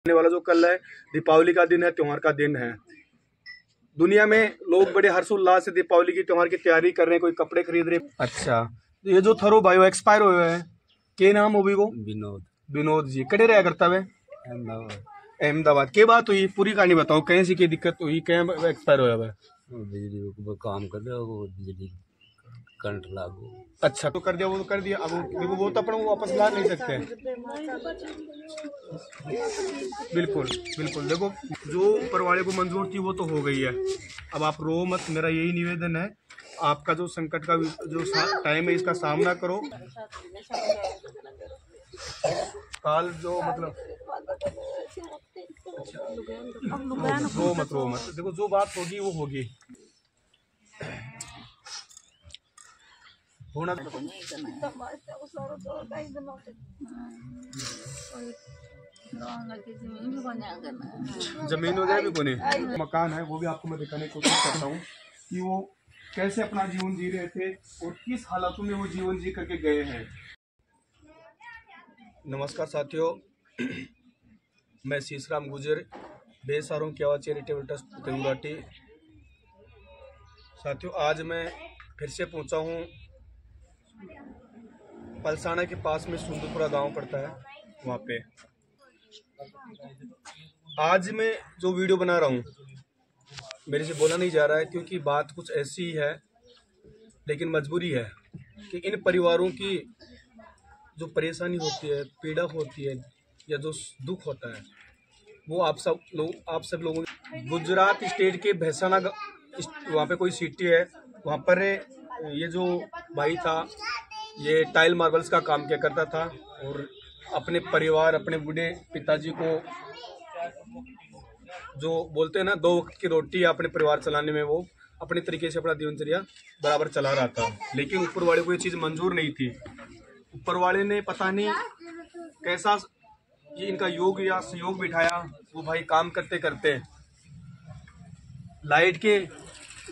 आने वाला जो कल है दीपावली का दिन है, त्योहार का दिन है। दुनिया में लोग बड़े हर्षोल्लास से दीपावली की त्योहार की तैयारी कर रहे हैं, कोई कपड़े खरीद रहे। अच्छा, ये जो थरो भाई वो एक्सपायर हुए हैं, के नाम हो भी को? विनोद जी। कड़े रहा करता है? अहमदाबाद। के बात हुई, पूरी कहानी बताओ, कहीं से की दिक्कत हुई, कहीं एक्सपायर हुआ है? बिजली काम कर रहे हो, बिजली करंट लागू। अच्छा, तो कर दिया, वो तो कर दिया। अब देखो वो तो अपन वापस ला नहीं सकते हैं। बिल्कुल बिल्कुल, देखो जो ऊपर वाले को मंजूर थी वो तो हो गई है। अब आप रो मत, मेरा यही निवेदन है। आपका जो संकट का जो टाइम है इसका सामना करो। काल जो मतलब रो मत, देखो जो बात होगी वो होगी। होना जमीन वगैरह भी कोने, मकान है वो भी आपको मैं दिखाने की कोशिश करता हूँ कि वो कैसे अपना जीवन जी रहे थे और किस हालातों में वो जीवन जी करके गए हैं। नमस्कार साथियों, मैं शीशराम गुजर, बेसारों की आवाज़ चैरिटेबल ट्रस्ट तेंगुराटी। साथियों, आज मैं फिर से पहुंचा हूं पलसाना के पास में सुंदरपुरा गांव पड़ता है, वहां पे। आज मैं जो वीडियो बना रहा हूं मेरे से बोला नहीं जा रहा है, क्योंकि बात कुछ ऐसी ही है, लेकिन मजबूरी है कि इन परिवारों की जो परेशानी होती है, पीड़ा होती है या जो दुख होता है, वो आप सब लोगों गुजरात स्टेट के भैसाना, वहाँ पे कोई सिटी है, वहाँ पर ये जो भाई था ये टाइल मार्बल्स का काम किया करता था और अपने परिवार, अपने बूढ़े पिताजी को जो बोलते हैं ना, 2 वक्त की रोटी अपने परिवार चलाने में वो अपने तरीके से अपना दिनचर्या बराबर चला रहा था। लेकिन ऊपर वाले को ये चीज़ मंजूर नहीं थी। ऊपर वाले ने पता नहीं कैसा ये इनका योग या सहयोग बिठाया। वो भाई काम करते करते लाइट के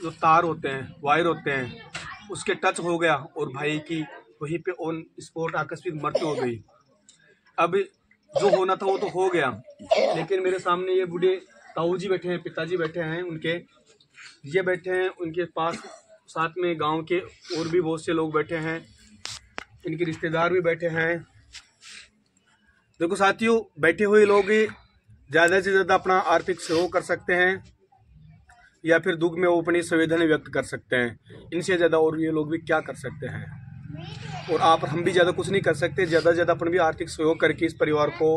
जो तार होते हैं, वायर होते हैं, उसके टच हो गया और भाई की वहीं पे ऑन स्पॉट आकस्मिक मृत्यु हो गई। अब जो होना था वो तो हो गया, लेकिन मेरे सामने ये बूढ़े ताऊ जी बैठे हैं, पिताजी बैठे हैं, उनके ये बैठे हैं, उनके पास साथ में गांव के और भी बहुत से लोग बैठे हैं, इनके रिश्तेदार भी बैठे हैं। देखो साथियों, बैठे हुए लोग ज़्यादा से ज़्यादा अपना आर्थिक सहयोग कर सकते हैं या फिर दुख में वो अपनी संवेदना व्यक्त कर सकते हैं। इनसे ज़्यादा और ये लोग भी क्या कर सकते हैं, और हम भी ज़्यादा कुछ नहीं कर सकते। ज़्यादा से ज़्यादा अपन भी आर्थिक सहयोग करके इस परिवार को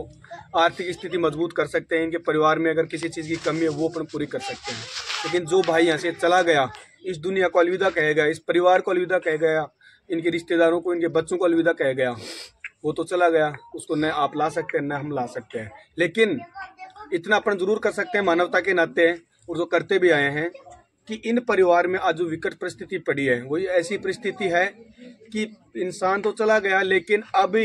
आर्थिक स्थिति मजबूत कर सकते हैं। इनके परिवार में अगर किसी चीज़ की कमी है वो अपन पूरी कर सकते हैं। लेकिन जो भाई यहाँ से चला गया, इस दुनिया को अलविदा कह गया, इस परिवार को अलविदा कह गया, इनके रिश्तेदारों को, इनके बच्चों को अलविदा कह गया, वो तो चला गया, उसको न आप ला सकते हैं न हम ला सकते हैं। लेकिन इतना अपन जरूर कर सकते हैं मानवता के नाते, और जो करते भी आए हैं, कि इन परिवार में आज जो विकट परिस्थिति पड़ी है वो ऐसी परिस्थिति है कि इंसान तो चला गया, लेकिन अब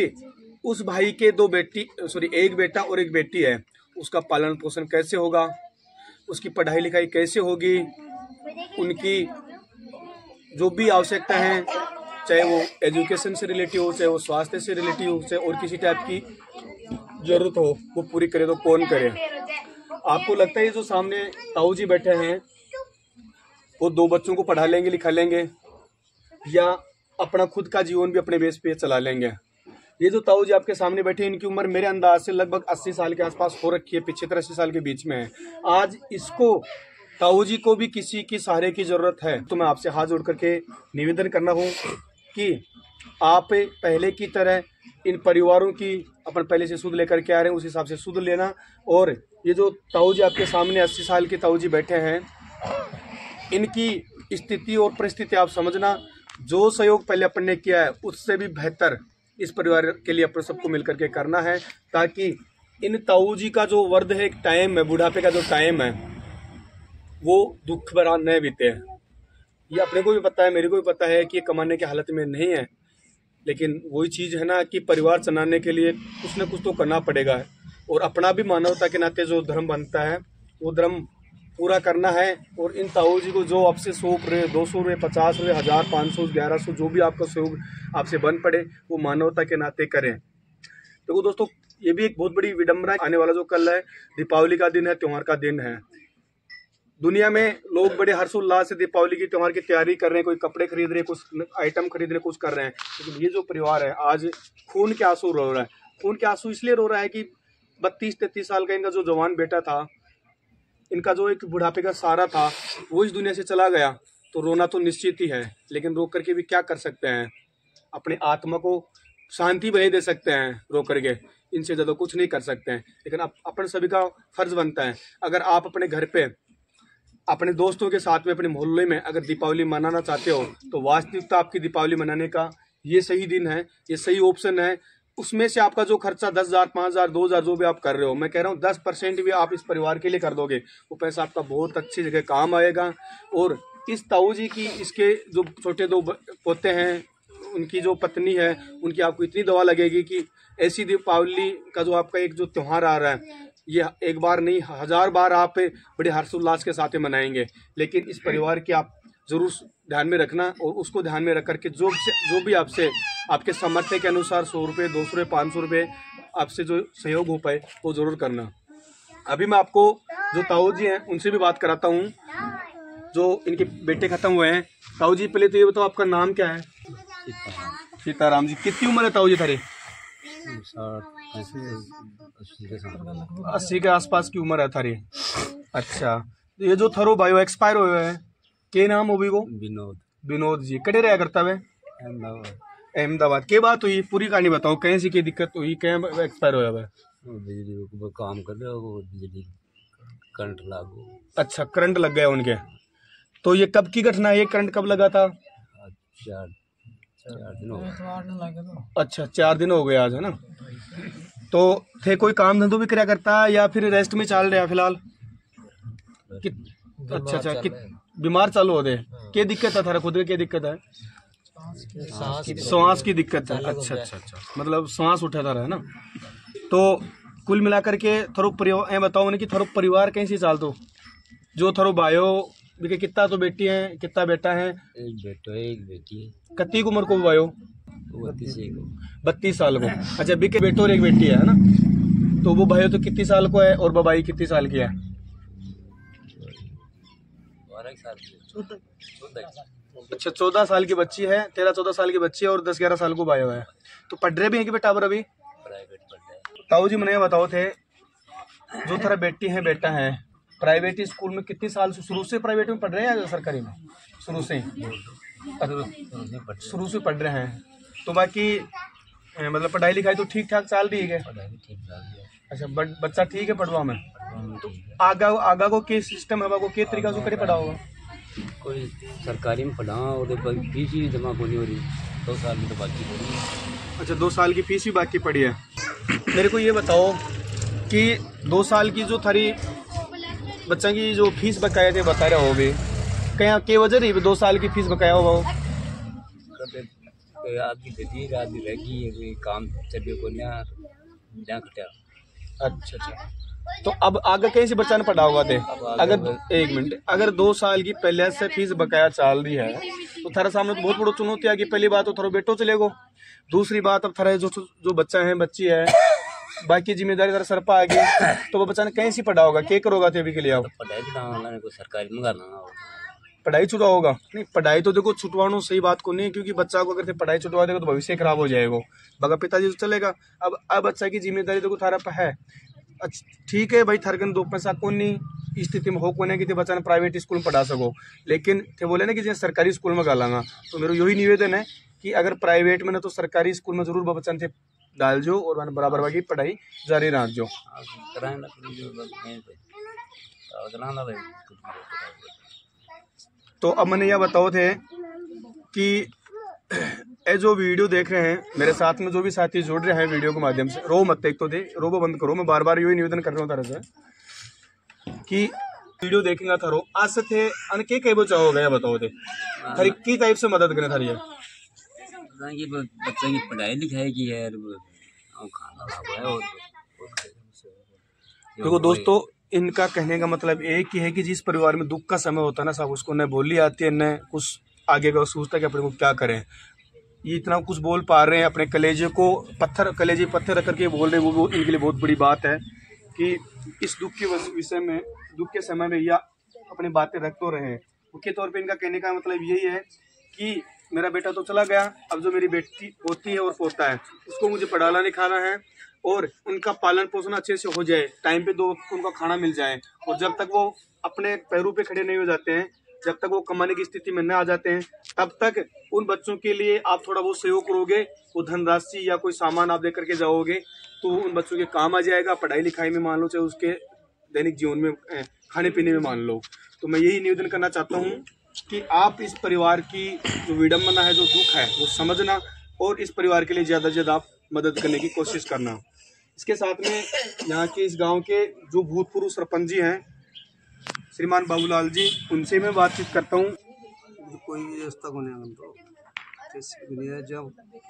उस भाई के एक बेटा और एक बेटी है, उसका पालन पोषण कैसे होगा, उसकी पढ़ाई लिखाई कैसे होगी, उनकी जो भी आवश्यकता है, चाहे वो एजुकेशन से रिलेटेड हो, चाहे वो स्वास्थ्य से रिलेटेड हो, चाहे और किसी टाइप की जरूरत हो, वो पूरी करे तो कौन करे। आपको लगता है जो सामने ताऊ जी बैठे हैं वो 2 बच्चों को पढ़ा लेंगे, लिखा लेंगे, या अपना खुद का जीवन भी अपने बेस पे चला लेंगे? ये जो ताऊ जी आपके सामने बैठे हैं, इनकी उम्र मेरे अंदाज से लगभग 80 साल के आसपास हो रखी है, 75-80 साल के बीच में है। आज इसको ताऊ जी को भी किसी की सहारे की जरूरत है। तो मैं आपसे हाथ जोड़ करके निवेदन करना हूँ कि आप पहले की तरह इन परिवारों की अपन पहले से सुध लेकर के आ रहे हैं, उस हिसाब से सुध लेना। और ये जो ताऊ जी आपके सामने 80 साल के ताऊ जी बैठे हैं, इनकी स्थिति और परिस्थिति आप समझना। जो सहयोग पहले अपन ने किया है उससे भी बेहतर इस परिवार के लिए अपन सबको मिलकर के करना है, ताकि इन ताऊ जी का जो वर्द है, एक टाइम है, बुढ़ापे का जो टाइम है, वो दुख भरा न बीते। ये अपने को भी पता है, मेरे को भी पता है कि ये कमाने की हालत में नहीं है, लेकिन वही चीज़ है ना कि परिवार चलाने के लिए कुछ न कुछ तो करना पड़ेगा, और अपना भी मानवता के नाते जो धर्म बनता है वो धर्म पूरा करना है। और इन ताऊ जी को जो आपसे 100 रुपये, 200 रुपये, 50 रुपये, 1000, 500, 1100, जो भी आपका सहयोग आपसे बन पड़े, वो मानवता के नाते करें। देखो दोस्तों, ये भी एक बहुत बड़ी विडंबना है। आने वाला जो कल है दीपावली का दिन है, त्योहार का दिन है। दुनिया में लोग बड़े हर्षोल्लास से दीपावली की त्योहार की तैयारी कर रहे हैं, कोई कपड़े खरीद रहे हैं, कुछ आइटम खरीद रहे हैं, कुछ कर रहे हैं। लेकिन ये जो परिवार है आज खून के आंसू रो रहा है। खून के आंसू इसलिए रो रहा है कि 32-33 साल का इनका जो जवान बेटा था, इनका जो एक बुढ़ापे का सहारा था, वो इस दुनिया से चला गया। तो रोना तो निश्चित ही है, लेकिन रो करके भी क्या कर सकते हैं? अपने आत्मा को शांति भले दे सकते हैं रो करके, इनसे ज़्यादा कुछ नहीं कर सकते हैं। लेकिन अपन सभी का फर्ज बनता है, अगर आप अपने घर पे अपने दोस्तों के साथ में अपने मोहल्ले में अगर दीपावली मनाना चाहते हो, तो वास्तविकता आपकी दीपावली मनाने का ये सही दिन है, ये सही ऑप्शन है। उसमें से आपका जो खर्चा 10,000, 5,000, 2,000 जो भी आप कर रहे हो, मैं कह रहा हूँ 10% भी आप इस परिवार के लिए कर दोगे, वो पैसा आपका बहुत अच्छी जगह काम आएगा। और इस ताऊ जी की, इसके जो छोटे 2 पोते हैं, उनकी जो पत्नी है, उनकी आपको इतनी दवा लगेगी कि ऐसी दीपावली का जो आपका एक जो त्यौहार आ रहा है, ये एक बार नहीं 1000 बार आप बड़े हर्षोल्लास के साथ बनाएंगे। लेकिन इस परिवार की आप जरूर ध्यान में रखना, और उसको ध्यान में रख करके जो भी आपसे आपके सामर्थ्य के अनुसार 100 रुपये, 200 रुपये, 500 रुपये आपसे जो सहयोग हो पाए वो जरूर करना। अभी मैं आपको जो ताऊ जी हैं उनसे भी बात कराता हूँ, जो इनके बेटे खत्म हुए हैं। ताऊ जी पहले तो ये बताओ आपका नाम क्या है? सीताराम जी। कितनी उम्र है ताऊ जी थारी? 80 के आसपास की उम्र है थारी। अच्छा, ये जो थारो भाई एक्सपायर हुए हैं, के नाम हो भी को? विनोद जी। कड़े रहा करता है? अहमदाबाद। के बात हुई, पूरी कहानी बताओ, कहीं सी की दिक्कत हुई, कहीं एक्सपायर होया है? बिजली काम कर रहे हो, बिजली करंट लागू। अच्छा, करंट लग गया उनके। तो ये कब की घटना है? ये करंट कब लगा था? 4 दिन हो गए। अच्छा, 4 दिन हो गए आज, है ना? तो थे कोई काम धंधो भी कराया करता है या फिर रेस्ट में चल रहा है फिलहाल? अच्छा, बीमार चालू हो गए। क्या दिक्कत है थारा खुद में? क्या दिक्कत है? सांस की दिक्कत है। अच्छा, मतलब सांस उठा था, है ना? तो कुल मिलाकर के थारो परिवार बताओ मैंने कि थारो परिवार कैसे चाल दो? जो थारो भाइयों भी कितना तो बेटी है, कितना बेटा है? एक बेटा है, एक बेटी है। कितनी उम्र को भाइयो? 32 साल को। अच्छा, बिके बेटो और एक बेटी है ना? तो वो भाइयों तो कितनी साल को है और बाबाई कितनी साल की है? 12 साल की। अच्छा, 14 साल की बच्ची है, 13-14 साल की बच्ची है और 10-11 साल को भाई है। तो पढ़ रहे भी हैं कि बेटा अभी? प्राइवेट पढ़ रहे हैं। ताऊ जी मैंने बताओ थे, जो थारा बेटी है बेटा है, प्राइवेट स्कूल में कितनी साल से, शुरू से प्राइवेट में पढ़ रहे हैं या सरकारी में? शुरू से पढ़ रहे हैं। तो बाकी मतलब पढ़ाई लिखाई तो ठीक ठाक चल रही है? अच्छा, बच्चा ठीक है पढ़वा में? तो आगा को के सिस्टम है, को के तरीका से करे पढ़ा होगा? कोई सरकारी में पढ़ा और फीस ही जमा को नहीं हो रही, 2 साल की तो बाकी पड़ी। अच्छा, 2 साल की फीस भी बाकी पड़ी है। मेरे को ये बताओ कि 2 साल की जो थारी बच्चा की जो फीस बकाया थे बता रहे हो भी, कहीं के वजह रही 2 साल की फीस बकाया होगा? आदमी देती है, आदमी रहेगी, काम चलिए को नहीं खटिया। अच्छा, तो अब आगे कहीं से बच्चा ने पढ़ा होगा थे? अगर एक मिनट, अगर 2 साल की पहले से फीस बकाया चल रही है तो थारा सामने तो बहुत बड़ी चुनौती आ गई। पहली बात तो थारो बेटो चलेगो, दूसरी बात अब थारा जो बच्चा है, बच्ची है, बाकी जिम्मेदारी थारा सर पर आ गई, तो वो बच्चा ने कहीं से पढ़ा होगा? क्या करोगा थे अभी के लिए? आप सरकारी मंगाना पढ़ाई छुड़वाओगा? नहीं, पढ़ाई तो देखो छुटवाना सही बात को नहीं, क्योंकि बच्चा को अगर पढ़ाई छुटवा देगा तो भविष्य खराब हो जाएगा। बगा पिताजी तो चलेगा। अब बच्चा की जिम्मेदारी देखो थारा पर है। ठीक है भाई, थरगन 2 पैसा कौन नहीं स्थिति में हो कोने कि बच्चा ने प्राइवेट स्कूल में पढ़ा सको, लेकिन थे बोले ना कि जैसे सरकारी स्कूल में गालांगा। तो मेरा यही निवेदन है कि अगर प्राइवेट में ना तो सरकारी स्कूल में जरूर बच्चा थे डाल जो और बराबर बाकी पढ़ाई जारी रख जो। तो अब मैंने यह बताओ थे कि ये जो वीडियो देख रहे हैं मेरे साथ में, जो भी साथी जुड़ रहे हैं वीडियो के माध्यम से, रो मत, एक तो दे रोबो बंद करो। मैं बार बार यही निवेदन कर रहा हूँ तरह से कि वीडियो देखेंगे थारो आज से थे अनके कई बच्चा हो गया बताओ थे थारी की टाइप से मदद करें थारी बच्चे की पढ़ाई लिखाई की है। देखो दोस्तों, इनका कहने का मतलब एक ही है कि जिस परिवार में दुख का समय होता है ना साहब, उसको न बोली आती है न कुछ आगे का सोचता कि अपने को क्या करें। ये इतना कुछ बोल पा रहे हैं, अपने कलेजे पत्थर रख करके बोल रहे हैं, वो इनके लिए बहुत बड़ी बात है कि इस दुख के विषय में, दुख के समय में या अपनी बातें रख तो रहे हैं। मुख्य तौर पे इनका कहने का मतलब यही है कि मेरा बेटा तो चला गया, अब जो मेरी बेटी पोती है और पोता है उसको मुझे पढ़ाना लिखाना है और उनका पालन पोषण अच्छे से हो जाए, टाइम पे 2 वक्त उनका खाना मिल जाए। और जब तक वो अपने पैरों पे खड़े नहीं हो जाते हैं, जब तक वो कमाने की स्थिति में न आ जाते हैं, तब तक उन बच्चों के लिए आप थोड़ा बहुत सहयोग करोगे, वो धनराशि या कोई सामान आप दे करके जाओगे तो उन बच्चों के काम आ जाएगा, पढ़ाई लिखाई में मान लो, चाहे उसके दैनिक जीवन में खाने पीने में मान लो। तो मैं यही निवेदन करना चाहता हूँ कि आप इस परिवार की जो विडम्बना है, जो दुख है, वो समझना और इस परिवार के लिए ज़्यादा से ज़्यादा आप मदद करने की कोशिश करना। इसके साथ में यहाँ के इस गांव के जो भूतपूर्व सरपंच जी हैं, श्रीमान बाबूलाल जी, उनसे मैं बातचीत करता हूँ। कोई व्यवस्था को नहीं तो जब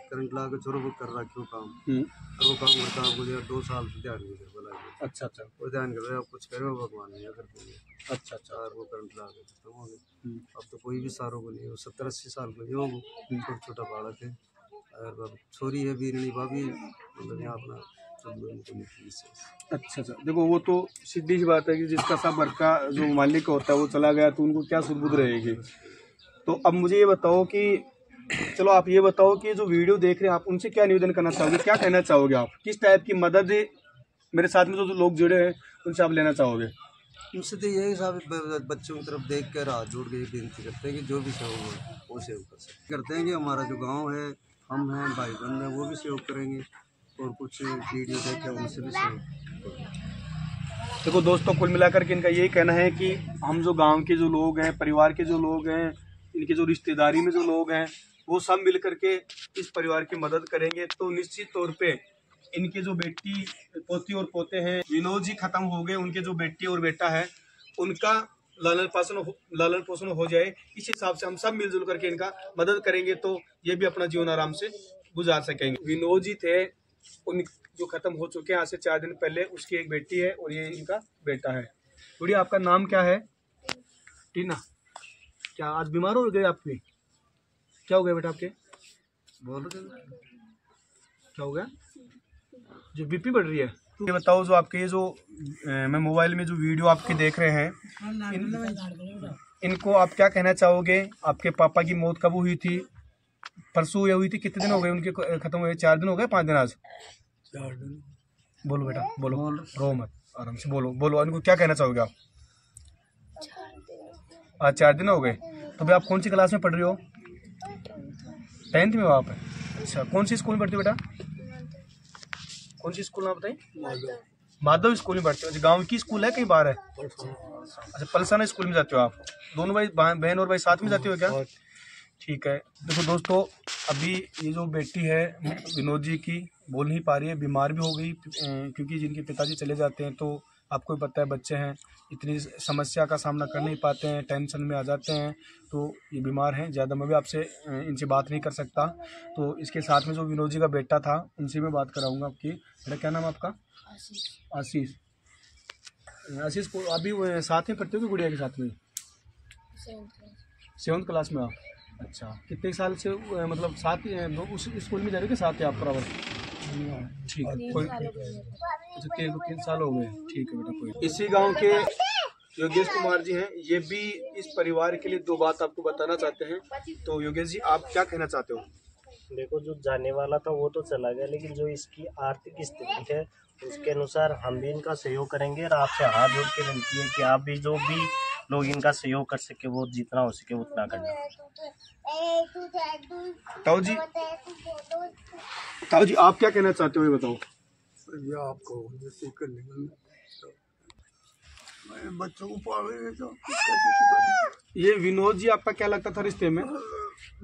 करंट ला के छोरो वो कर रखो काम और वो काम करता आपको 2 साल से ध्यान नहीं बोला। अच्छा, वो ध्यान कर रहे आप कुछ करो भगवान नहीं करते। अच्छा। और वो करंट ला के खत्म हो गए। अब तो कोई भी सारों को नहीं, वो 70-80 साल को जो छोटा छोटा बालक है और छोरी है बीरणी भाभी, मतलब यहाँ अपना। अच्छा, देखो वो तो सीधी सी बात है कि जिसका सब घर का जो मालिक होता है वो चला गया तो उनको क्या सुध-बुध रहेगी। तो अब मुझे ये बताओ कि चलो आप ये बताओ कि जो वीडियो देख रहे हैं आप उनसे क्या निवेदन करना चाहोगे, क्या कहना चाहोगे आप, किस टाइप की मदद मेरे साथ में जो लोग जुड़े हैं उनसे आप लेना चाहोगे? उनसे तो यही साहब बच्चों की तरफ देख कर हाथ जोड़ के बेनती करते हैं कि जो भी सहयोग हो वो सहयोग कर सकते करते हैं कि हमारा जो गाँव है, हम हैं, भाई बहन है, वो भी सहयोग करेंगे और कुछ वीडियो देख के उनसे भी सहयोग। देखो दोस्तों, कुल मिलाकर के इनका यही कहना है कि हम जो गांव के जो लोग हैं, परिवार के जो लोग हैं, इनके जो रिश्तेदारी में जो लोग हैं, वो सब मिल करके इस परिवार की मदद करेंगे तो निश्चित तौर पे इनके जो बेटी पोती और पोते हैं, विनोद जी खत्म हो गए, उनके जो बेटी और बेटा है उनका लालन पोषण हो जाए। इस हिसाब से हम सब मिलजुल करके इनका मदद करेंगे तो ये भी अपना जीवन आराम से गुजार सकेंगे। विनोद जी थे, उन जो खत्म हो चुके हैं आज से 4 दिन पहले, उसकी एक बेटी है और ये इनका बेटा है। गुड़िया, आपका नाम क्या है? टीना। क्या आज बीमार हो गए आपके? क्या हो गया बेटा आपके? बोलो क्या हो गया? जो बीपी बढ़ रही है? ये बताओ, जो आपके ये जो मैं मोबाइल में जो वीडियो आपके देख रहे हैं, इनको आप क्या कहना चाहोगे? आपके पापा की मौत कब हुई थी? परसों हुई थी? कितने दिन हो गए उनके खत्म हुए? 4 दिन हो गए, 5 दिन? आज 4 दिन। बोलो बेटा, बोलो, रो मत, आराम से बोलो। इनको क्या कहना चाहोगे आप? आज 4 दिन हो गए। तो भाई आप कौन सी क्लास में पढ़ रही हो? 10th में हो आप? अच्छा, कौन सी स्कूल में पढ़ती हो बेटा? कौन सी स्कूल नाम बताइए? माधव स्कूल में पढ़ते हो? गांव की स्कूल है, कहीं बाहर है? अच्छा, पलसाना स्कूल में जाते हो आप? दोनों भाई, बहन और भाई साथ में जाते हो क्या? ठीक है। देखो दोस्तों, अभी ये जो बेटी है विनोद जी की, बोल नहीं पा रही है, बीमार भी हो गई क्योंकि जिनके पिताजी चले जाते हैं तो आपको भी पता है बच्चे हैं, इतनी समस्या का सामना कर नहीं पाते हैं, टेंशन में आ जाते हैं, तो ये बीमार हैं। ज़्यादा मैं भी आपसे इनसे बात नहीं कर सकता। तो इसके साथ में जो विनोद जी का बेटा था उनसे मैं बात कराऊंगा आपकी। बेटा क्या नाम है आपका? आशीष। आशीष को अभी साथ में पढ़ते हो कि गुड़िया के साथ में? 7th क्लास में आप? अच्छा, कितने साल से मतलब साथ ही उस स्कूल में जा रहे हो कि साथ ही आप बराबर? ठीक है, कोई अच्छा 3 साल हो गए। ठीक है बेटा, कोई। इसी गांव के योगेश कुमार जी हैं, ये भी इस परिवार के लिए 2 बात आपको बताना चाहते हैं। तो योगेश जी, आप क्या कहना चाहते हो? देखो, जो जाने वाला था वो तो चला गया, लेकिन जो इसकी आर्थिक स्थिति है उसके अनुसार हम भी इनका सहयोग करेंगे और आपसे हाथ जोड़ के विनती है कि आप भी जो भी लोग इनका सहयोग कर सके वो जितना हो सके उतना करना। ताऊ जी, आप क्या कहना चाहते हो, ये बताओ। ये आपको जैसे करने बच्चों को पालेंगे तो ये विनोद जी आपका क्या लगता था रिश्ते में?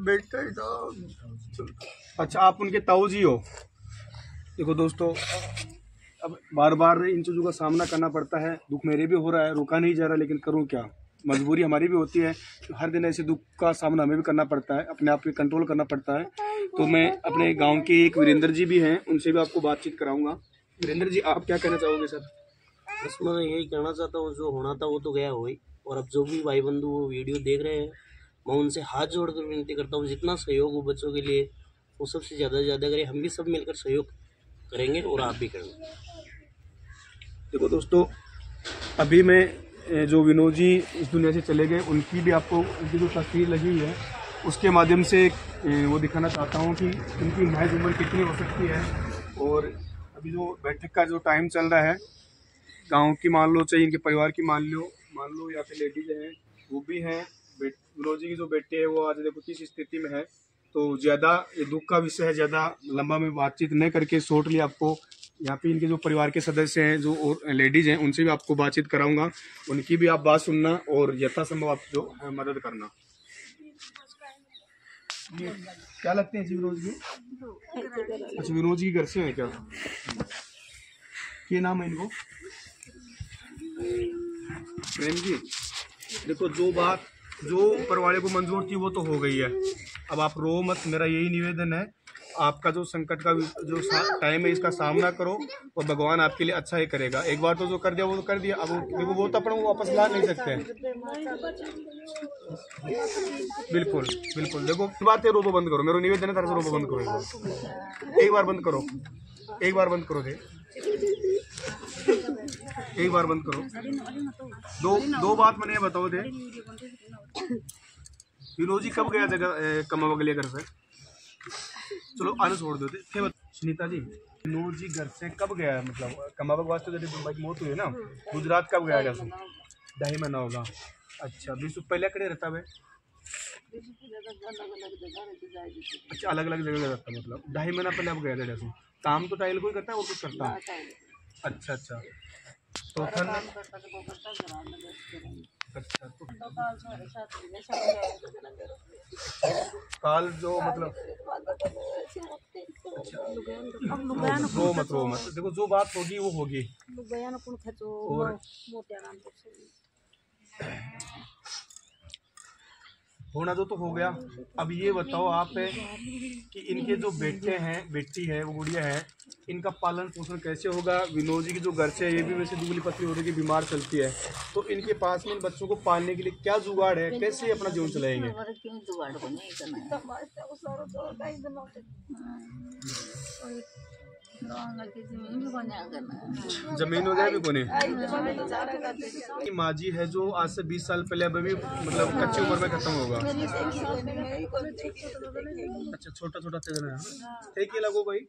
बेटा ही था। अच्छा, आप उनके ताऊ जी हो। देखो दोस्तों, अब बार बार इन चीज़ों का सामना करना पड़ता है, दुख मेरे भी हो रहा है, रोका नहीं जा रहा, लेकिन करूँ क्या, मजबूरी हमारी भी होती है। तो हर दिन ऐसे दुख का सामना हमें भी करना पड़ता है, अपने आप पे कंट्रोल करना पड़ता है। तो मैं अपने गांव के एक वीरेंद्र जी भी हैं, उनसे भी आपको बातचीत कराऊंगा। वीरेंद्र जी, आप क्या कहना चाहोगे सर? बस मैं यही कहना चाहता हूँ, जो होना था वो तो गया हो ही, और अब जो भी भाई बंधु वो वीडियो देख रहे हैं, मैं उनसे हाथ जोड़कर विनती करता हूँ जितना सहयोग हो बच्चों के लिए वो सबसे ज़्यादा से ज़्यादा करें, हम भी सब मिलकर सहयोग करेंगे और आप भी करेंगे। देखो दोस्तों, अभी मैं जो विनोद जी इस दुनिया से चले गए, उनकी भी आपको उनकी जो तस्वीर लगी हुई है उसके माध्यम से वो दिखाना चाहता हूँ कि इनकी महज उम्र कितनी हो सकती है। और अभी जो बैठक का जो टाइम चल रहा है, गांव की मान लो, चाहे इनके परिवार की मान लो या फिर लेडीज हैं वो भी हैं। विनोद जी की जो बेटे है वो आज देखो किस स्थिति में है। तो ज़्यादा ये दुख का विषय है, ज़्यादा लंबा में बातचीत नहीं करके शॉर्टली आपको यहाँ पे इनके जो परिवार के सदस्य हैं, जो और लेडीज हैं, उनसे भी आपको बातचीत कराऊंगा। उनकी भी आप बात सुनना और यथासंभव आप जो है मदद करना। ये क्या लगते हैं जी विनोद जी? अच्छा, विनोद जी के घर से हैं क्या? क्या नाम है इनको? प्रेम जी। देखो, जो परिवार को मंजूर थी वो तो हो गई है। अब आप रो मत, मेरा यही निवेदन है। आपका जो संकट का जो टाइम है इसका सामना करो और भगवान आपके लिए अच्छा ही करेगा। एक बार तो जो कर दिया वो तो कर दिया। अब देखो वो तो अपन वो वापस ला नहीं सकते हैं। बिल्कुल बिल्कुल। देखो बात है, रोबो बंद करो, मेरा निवेदन है, तरह से रोबो बंद करो। एक बार बंद करो, एक बार बंद करो, एक बार बंद करो। दो बात मैंने बताओ थे। विनोद जी कब गया था कमा बगलिया घर से? चलो आने छोड़ दो थे। सुनीता जी, विनोद जी घर से कब गया है? मतलब कमाबक वास्ते जब मुंबई की मौत हुई है ना, गुजरात कब गया जैसे? 2.5 महीना होगा। अच्छा, 20 पहले कड़े रहता है? अच्छा, अलग अलग जगह रहता है। मतलब 2.5 महीना पहले अब गया था जैसे। काम तो टाइल कोई करता है और कुछ करता है? अच्छा अच्छा। तो अच्छा, तो काल जो मतलब रो मत। देखो जो बात होगी वो होगी। और होना तो हो गया। अब ये बताओ आप कि इनके जो बेटे हैं, बेटी है, वो गुड़िया है, इनका पालन पोषण कैसे होगा? विनोद जी की जो घर से ये भी वैसे दुबली पतली हो रही है, बीमार चलती है, तो इनके पास में इन बच्चों को पालने के लिए क्या जुगाड़ है? कैसे अपना जीवन चलाएंगे? जमीन वगैरह भी कोने। माँ जी है जो आज से 20 साल पहले अभी मतलब कच्ची उम्र में खत्म होगा। अच्छा, छोटा छोटा तेज है कि लगो भाई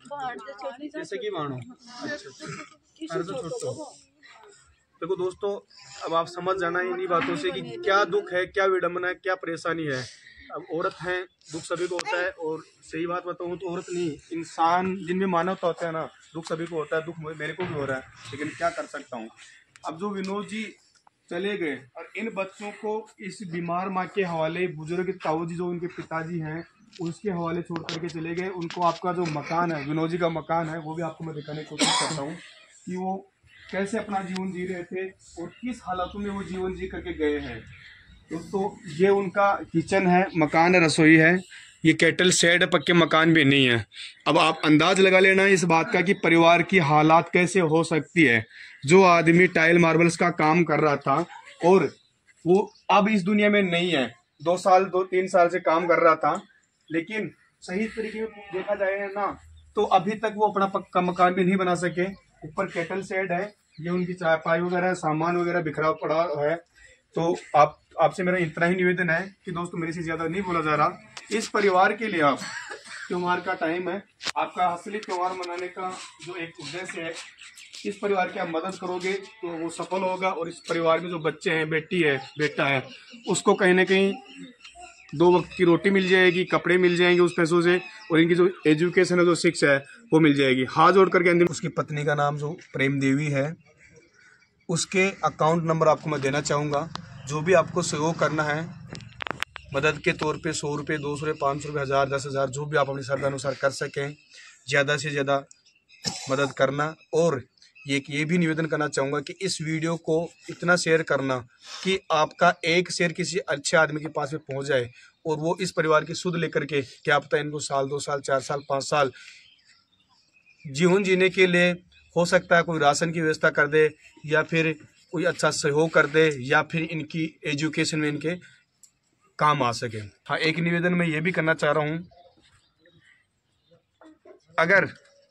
जैसे कि मानो। अच्छा, छोटो। देखो दोस्तों, अब आप समझ जाना इन्हीं बातों से कि क्या दुख है, क्या विडम्बना है, क्या परेशानी है। अब औरत है, दुख सभी को होता है। और सही बात बताऊं तो औरत नहीं, इंसान जिनमें मानवता होता है ना, दुख सभी को होता है। दुख मेरे को भी हो रहा है, लेकिन क्या कर सकता हूँ। अब जो विनोद जी चले गए और इन बच्चों को इस बीमार माँ के हवाले, बुजुर्ग ताऊ जी जो उनके पिताजी हैं उसके हवाले छोड़ करके चले गए। उनको आपका जो मकान है, विनोद जी का मकान है, वो भी आपको मैं दिखाने की कोशिश करता हूँ कि वो कैसे अपना जीवन जी रहे थे और किस हालातों में वो जीवन जी करके गए हैं। दोस्तों, ये उनका किचन है, मकान है, रसोई है। ये कैटल शेड है, पक्के मकान भी नहीं है। अब आप अंदाज लगा लेना इस बात का कि परिवार की हालात कैसे हो सकती है। जो आदमी टाइल मार्बल्स का काम कर रहा था और वो अब इस दुनिया में नहीं है, 2-3 साल से काम कर रहा था, लेकिन सही तरीके में देखा जाए ना तो अभी तक वो अपना पक्का मकान भी नहीं बना सके। ऊपर कैटल शेड है, ये उनकी चारपाई वगैरह, सामान वगैरह बिखरा पड़ा है। तो आपसे मेरा इतना ही निवेदन है कि दोस्तों, मेरे से ज्यादा नहीं बोला जा रहा। इस परिवार के लिए आप त्योहार का टाइम है, आपका असली त्योहार मनाने का जो एक उद्देश्य है, इस परिवार की आप मदद करोगे तो वो सफल होगा। और इस परिवार में जो बच्चे हैं, बेटी है, बेटा है, उसको कहीं ना कहीं 2 वक्त की रोटी मिल जाएगी, कपड़े मिल जाएंगे उस पैसों से, और इनकी जो एजुकेशन है, जो शिक्षा है, वो मिल जाएगी। हाथ जोड़ करके अंदर उसकी पत्नी का नाम जो प्रेम देवी है, उसके अकाउंट नंबर आपको मैं देना चाहूँगा। जो भी आपको सहयोग करना है मदद के तौर पे, 100 रुपये, 200 रुपये, 500 रुपये, 1000, 10,000, जो भी आप अपनी श्रद्धा अनुसार कर सकें, ज़्यादा से ज़्यादा मदद करना। और ये भी निवेदन करना चाहूँगा कि इस वीडियो को इतना शेयर करना कि आपका एक शेयर किसी अच्छे आदमी के पास में पहुँच जाए और वो इस परिवार की सुध लेकर के, क्या पता इनको 1 साल, 2 साल, 4 साल, 5 साल जीवन जीने के लिए हो सकता है कोई राशन की व्यवस्था कर दे, या फिर कोई अच्छा सहयोग कर दे, या फिर इनकी एजुकेशन में इनके काम आ सके। हाँ, एक निवेदन मैं ये भी करना चाह रहा हूँ अगर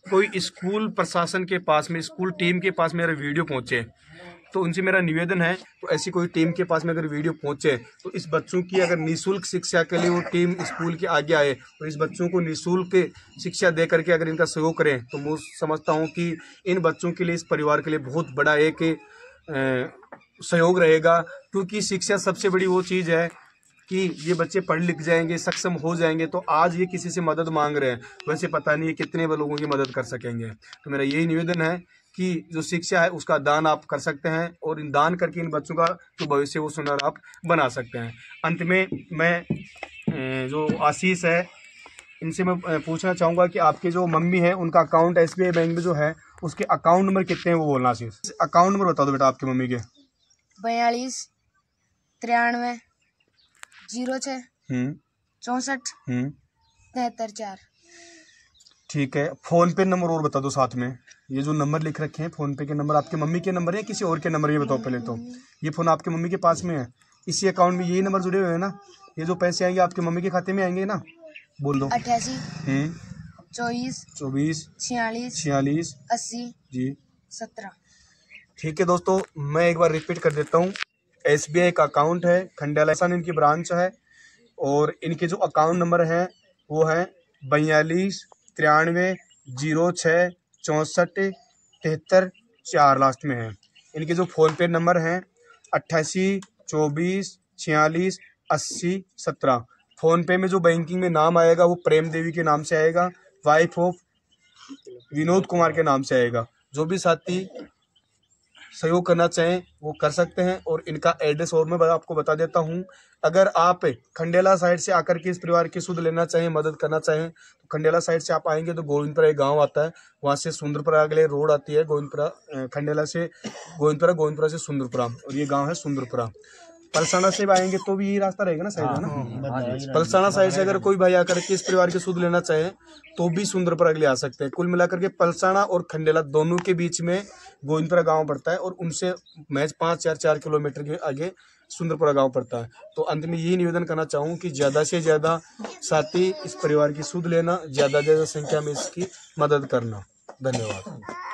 कोई स्कूल प्रशासन के पास में, स्कूल टीम के पास मेरा वीडियो पहुंचे तो उनसे मेरा निवेदन है, तो ऐसी कोई टीम के पास में अगर वीडियो पहुंचे तो इस बच्चों की अगर निःशुल्क शिक्षा के लिए वो टीम स्कूल के आगे आए और इस बच्चों को निःशुल्क शिक्षा दे करके अगर इनका सहयोग करें तो मैं समझता हूं कि इन बच्चों के लिए, इस परिवार के लिए बहुत बड़ा एक सहयोग रहेगा। क्योंकि शिक्षा सबसे बड़ी वो चीज़ है कि ये बच्चे पढ़ लिख जाएंगे, सक्षम हो जाएंगे, तो आज ये किसी से मदद मांग रहे हैं, वैसे पता नहीं कितने लोगों की मदद कर सकेंगे। तो मेरा यही निवेदन है कि जो शिक्षा है उसका दान आप कर सकते हैं और इन दान करके इन बच्चों का जो भविष्य वो सुंदर आप बना सकते हैं। अंत में मैं जो आशीष है इनसे मैं पूछना चाहूँगा कि आपके जो मम्मी है उनका अकाउंट SBI बैंक में जो है उसके अकाउंट नंबर कितने हैं वो बोलना। आशीष, अकाउंट नंबर बता दो बेटा आपकी मम्मी के। 42 93 06 64 73 4। ठीक है, फोन पे नंबर और बता दो साथ में। ये जो नंबर लिख रखे हैं फोन पे के नंबर आपके मम्मी के नंबर है या किसी और के नंबर, ये बताओ पहले तो। ये फोन आपके मम्मी के पास में है, इसी अकाउंट में यही नंबर जुड़े हुए हैं ना? ये जो पैसे आएंगे आपके मम्मी के खाते में आएंगे ना? बोल दो। 88 24 46 46 80 जी 17। ठीक है दोस्तों, मैं एक बार रिपीट कर देता हूँ। SBI का अकाउंट है, खंडाला इनकी ब्रांच है और इनके जो अकाउंट नंबर हैं वो है 42 93 06 64 73 4 लास्ट में है। इनके जो फ़ोन पे नंबर हैं 88 24 46 80 17। फ़ोन पे में जो बैंकिंग में नाम आएगा वो प्रेम देवी के नाम से आएगा, वाइफ ऑफ विनोद कुमार के नाम से आएगा। जो भी साथी सहयोग करना चाहें वो कर सकते हैं। और इनका एड्रेस और मैं आपको बता देता हूं। अगर आप खंडेला साइड से आकर के इस परिवार की सुध लेना चाहें, मदद करना चाहें, तो खंडेला साइड से आप आएंगे तो गोविंदपुरा एक गांव आता है, वहां से सुंदरपुरा के लिए रोड आती है। गोविंदपुरा, खंडेला से गोविंदपुरा, गोविंदपुरा से सुंदरपुरा, और ये गाँव है सुंदरपुरा। पलसाना से आएंगे तो भी यही रास्ता रहेगा ना साइड, है ना? पलसाना साइड से अगर कोई भाई आकर के इस परिवार की सुध लेना चाहे तो भी सुंदरपुरा के लिए आ सकते हैं। कुल मिलाकर के पलसाना और खंडेला दोनों के बीच में गोविंदपुरा गांव पड़ता है और उनसे महज 4 किलोमीटर के आगे सुंदरपुरा गांव पड़ता है। तो अंत में यही निवेदन करना चाहूँ कि ज़्यादा से ज़्यादा साथी इस परिवार की सुध लेना, ज़्यादा से ज़्यादा संख्या में इसकी मदद करना। धन्यवाद।